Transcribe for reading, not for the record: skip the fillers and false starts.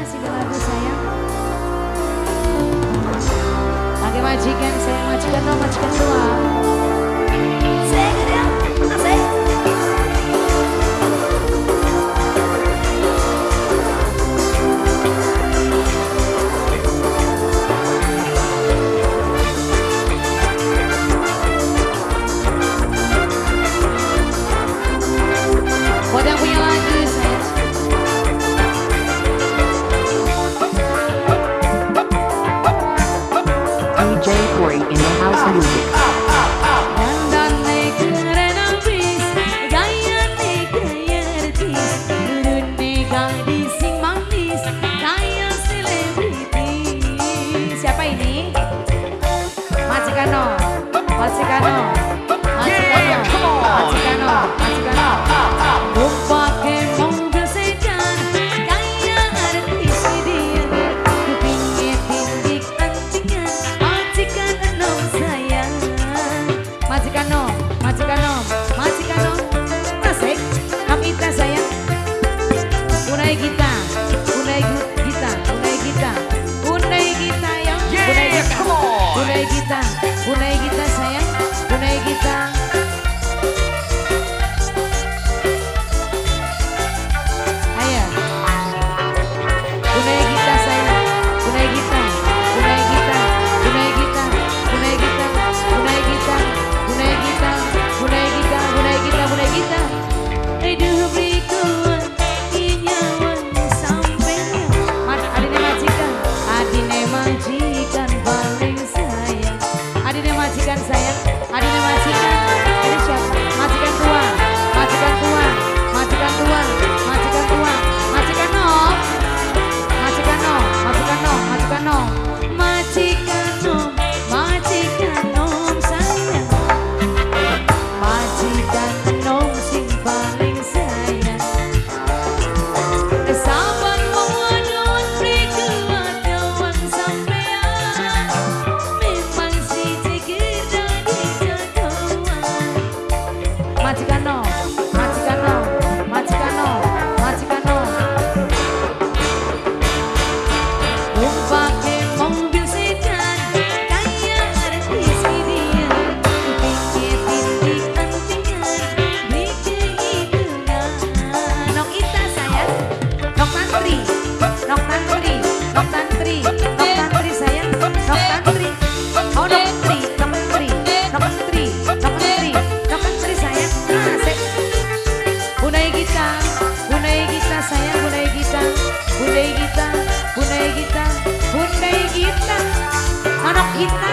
kasih lagu sayang. Pakai majikan saya, majikan dong, majikan tua. Saya gede, asik. Buat yang punya lagu saya. DJ Corey in the house music. Dandan naik kereta bis, gaya naik gaya artis, turun naik gadis sing manis, kayak selebriti. Siapa ini? Majikano, Majikano, Majikano, Majikano, Majikano. Pakai mobil sedan, kayak artis dia. Kupingnya tindik antingan, majikan enom sayang. Majikan nom, majikan nom, majikan nom. Asik, kamita sayang. Unai kita, unai kita, unai kita, unai kita yang, unai kita, unai kita, unai kita sayang, unai kita. Ayo, unai kita sayang, unai kita, unai kita, unai kita, unai kita, unai kita, unai kita, unai kita, unai kita, unai kita. Hidup berikuan, inyawan sampai adine majikan, adine majikan paling sayang, adine majikan sayang, adine majikan. Ini siapa? Majikan tua, majikan tua, majikan tua, majikan tua, majikan nom, majikan nom, majikan nom, majikan nom, majikan nom, majikan nom sayang, majikan nom sing paling sayang. Sahabat mewadon berikuat kawan sampean, memang si jegir dari jagoan. Majikan nom, majikan nom, majikan nom, majikan nom. Pakai mobil sedan, kayak artis dia. Kupingnya tindik antingan, bikin hitungan. Nok Ita sayang, nok tantri, nok tantri, nok tantri, nok tantri sayang, nok tantri. Oh nok tantri, nok tantri, nok tantri, nok tantri, nok tantri sayang. Asik. Bunai kita sayang, bunai kita, bunai kita, bunai kita, bunai kita. Anak kita.